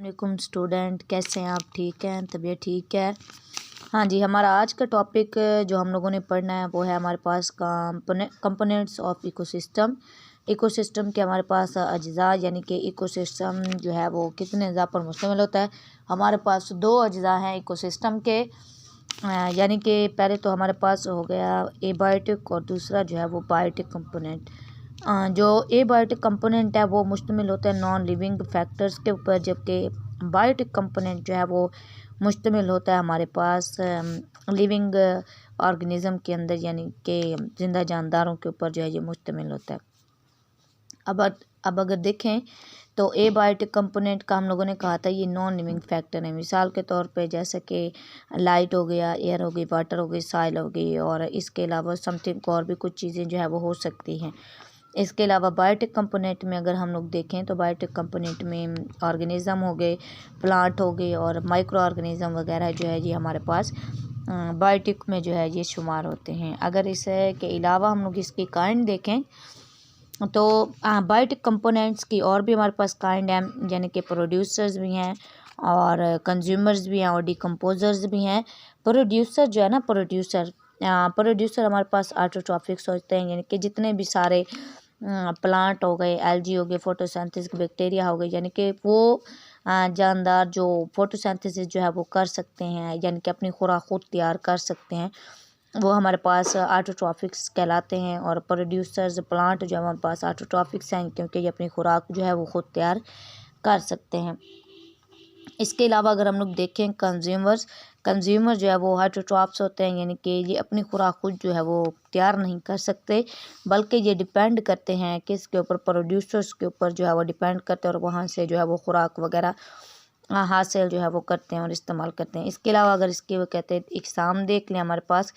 वालेकुम स्टूडेंट, कैसे हैं आप? ठीक हैं? तबीयत ठीक है? हाँ जी, हमारा आज का टॉपिक जो हम लोगों ने पढ़ना है वो है हमारे पास कंपोनेंट्स ऑफ इकोसिस्टम। इकोसिस्टम के हमारे पास अज्जा यानी कि इकोसिस्टम जो है वो कितने अज्जा पर मुश्तमिल होता है। हमारे पास दो अज्जा हैं इकोसिस्टम के, यानी कि पहले तो हमारे पास हो गया एबायोटिक और दूसरा जो है वो बायोटिक कंपोनेंट। जो एबायोटिक कंपोनेंट है वो मुश्तमिल होता है नॉन लिविंग फैक्टर्स के ऊपर, जबकि बायोटिक कंपोनेंट जो है वो मुश्तमिल होता है हमारे पास लिविंग ऑर्गेनिज़म के अंदर, यानी कि ज़िंदा जानदारों के ऊपर जो है ये मुश्तमिल होता है। अब अगर देखें तो एबायोटिक कंपोनेंट का हम लोगों ने कहा था ये नॉन लिविंग फैक्टर है। मिसाल के तौर पे जैसे कि लाइट हो गया, एयर हो गई, वाटर हो गई, सॉइल हो गई, और इसके अलावा समथिंग और भी कुछ चीज़ें जो है वो हो सकती हैं। इसके अलावा बायोटिक कंपोनेंट में अगर हम लोग देखें तो बायोटिक कंपोनेंट में ऑर्गेनिज़म हो गए, प्लांट हो गए और माइक्रो ऑर्गेनिज़म वगैरह जो है ये हमारे पास बायोटिक में जो है ये शुमार होते हैं। अगर इसके अलावा हम लोग इसकी काइंड देखें तो बायोटिक कंपोनेंट्स की और भी हमारे पास काइंड हैं, यानी कि प्रोड्यूसर्स भी हैं और कंज्यूमर्स भी हैं और डिकम्पोजर्स भी हैं। प्रोड्यूसर जो है ना, प्रोड्यूसर हमारे पास ऑटोट्रॉफिक्स होते हैं, यानी कि जितने भी सारे प्लांट हो गए, एल्गी हो गए, फोटोसिंथेसिस बैक्टीरिया हो गए, यानी कि वो जानदार जो फोटोसिंथेसिस जो है वो कर सकते हैं, यानी कि अपनी खुराक खुद तैयार कर सकते हैं, वो हमारे पास ऑटोट्रॉफिक्स कहलाते हैं। और प्रोड्यूसर्स प्लांट जो हमारे पास ऑटोट्रॉफिक्स हैं, क्योंकि ये अपनी खुराक जो है वो खुद तैयार कर सकते हैं। इसके अलावा अगर हम लोग देखें कंज्यूमर जो है वो ऑटोट्रॉफ्स होते हैं, यानी कि ये अपनी खुराक खुद जो है वो तैयार नहीं कर सकते, बल्कि ये डिपेंड करते हैं किसके ऊपर, प्रोड्यूसर्स के ऊपर जो है वो डिपेंड करते हैं और वहाँ से जो है वो खुराक वगैरह हासिल जो है वो करते हैं और इस्तेमाल करते हैं। इसके अलावा अगर इसके वो कहते हैं इकसाम देख लें, हमारे पास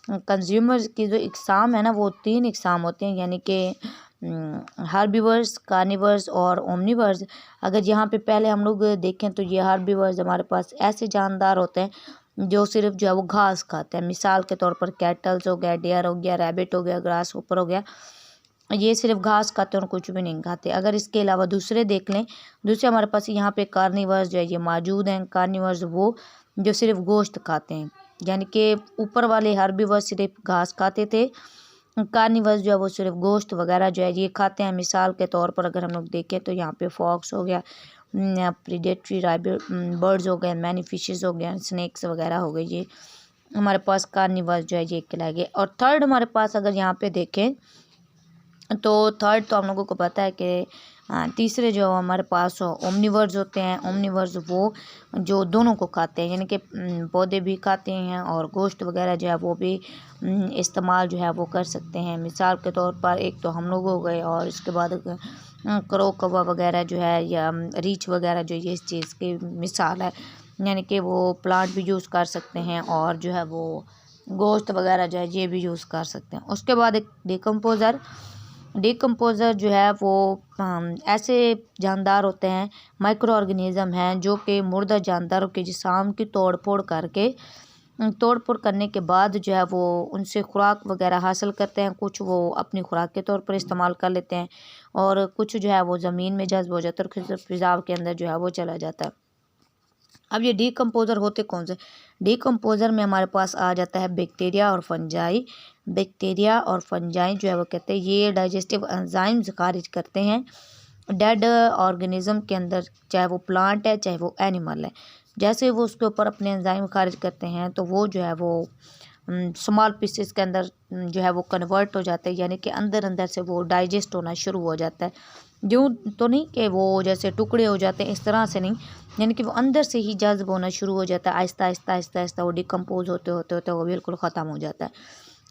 कंज्यूमर्स की जो इकसाम है ना वो 3 इकसाम होते हैं, यानी कि हार्बिवर्स, कार्निवर्स और ओमनिवर्स। अगर यहाँ पे पहले हम लोग देखें तो ये हार्बिवर्स हमारे पास ऐसे जानदार होते हैं जो सिर्फ जो है वो घास खाते हैं। मिसाल के तौर पर कैटल्स हो गया, डेयर हो गया, रैबिट हो गया, ग्रास ऊपर हो गया, ये सिर्फ घास खाते हैं और कुछ भी नहीं खाते। अगर इसके अलावा दूसरे देख लें, दूसरे हमारे पास यहाँ पे कार्निवर्स जो है ये मौजूद हैं। कार्निवर्स वो जो सिर्फ गोश्त खाते हैं, यानी कि ऊपर वाले हार्बिवर्स सिर्फ घास खाते थे, कार्निवर्स जो है वो सिर्फ गोश्त वगैरह जो है ये खाते हैं। मिसाल के तौर पर अगर हम लोग देखें तो यहाँ पे फॉक्स हो गया, प्रीडेटरी बर्ड्स हो गए, मैनी फिशेस हो गए, स्नेक्स वगैरह हो गए, ये हमारे पास कार्निवर्स जो है ये कहलाएंगे। और थर्ड हमारे पास अगर यहाँ पे देखें तो थर्ड तो हम लोगों को पता है कि तीसरे जो हमारे पास ओमनिवर्स होते हैं। ओमनिवर्स वो जो दोनों को खाते हैं, यानी कि पौधे भी खाते हैं और गोश्त वगैरह जो है वो भी इस्तेमाल जो है वो कर सकते हैं। मिसाल के तौर पर एक तो हम लोग हो गए और इसके बाद क्रो कौवा वगैरह जो है या रीछ वगैरह जो ये इस चीज़ की मिसाल है, यानी कि वो प्लांट भी यूज़ कर सकते हैं और जो है वो गोश्त वगैरह जो है ये भी यूज़ कर सकते हैं। उसके बाद एक डिकम्पोज़र जो है वो ऐसे जानदार होते हैं, माइक्रो ऑर्गेनिज़म हैं जो कि मुर्दा जानदारों के जिस्म की तोड़ फोड़ करने के बाद जो है वो उनसे खुराक वगैरह हासिल करते हैं। कुछ वो अपनी खुराक के तौर पर इस्तेमाल कर लेते हैं और कुछ जो है वो ज़मीन में जज्ब हो जाता है और फिज़ा के अंदर जो है वो चला जाता है। अब ये डीकम्पोज़र होते कौन से? डीकम्पोज़र में हमारे पास आ जाता है बैक्टीरिया और फंजाई। बैक्टीरिया और फंजाई जो है वो कहते हैं ये डाइजेस्टिव एंजाइम्स खारिज करते हैं डेड ऑर्गेनिज्म के अंदर, चाहे वो प्लांट है चाहे वो एनिमल है। जैसे वो उसके ऊपर अपने एंजाइम खारिज करते हैं तो वो जो है वो स्मॉल पीसेस के अंदर जो है वो कन्वर्ट हो जाते हैं, यानी कि अंदर अंदर से वो डाइजेस्ट होना शुरू हो जाता है। यूँ तो नहीं कि वो जैसे टुकड़े हो जाते हैं, इस तरह से नहीं, यानी कि वो अंदर से ही जज्ब होना शुरू हो जाता है। आहिस्ता आहिस्ता आहिस्ता आहिस्ता वो डिकम्पोज होते वो बिल्कुल ख़त्म हो जाता है।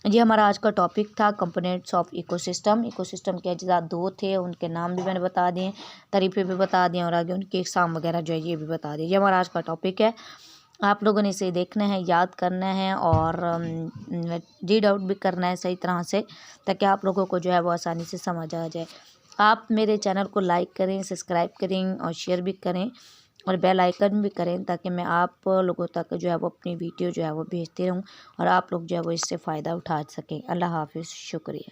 ये हमारा आज का टॉपिक था कंपोनेंट्स ऑफ इकोसिस्टम। इकोसिस्टम के अज्जा 2 थे, उनके नाम भी मैंने बता दिए, तरीक़े भी बता दिए और आगे उनके एग्ज़ाम वगैरह जो है ये भी बता दिए। ये हमारा आज का टॉपिक है। आप लोगों ने इसे देखना है, याद करना है और रीड आउट भी करना है सही तरह से, ताकि आप लोगों को जो है वो आसानी से समझ आ जाए। आप मेरे चैनल को लाइक करें, सब्सक्राइब करें और शेयर भी करें और बेल आइकन भी करें, ताकि मैं आप लोगों तक जो है वो अपनी वीडियो जो है वो भेजती रहूं और आप लोग जो है वो इससे फ़ायदा उठा सकें। अल्लाह हाफ़िज़, शुक्रिया।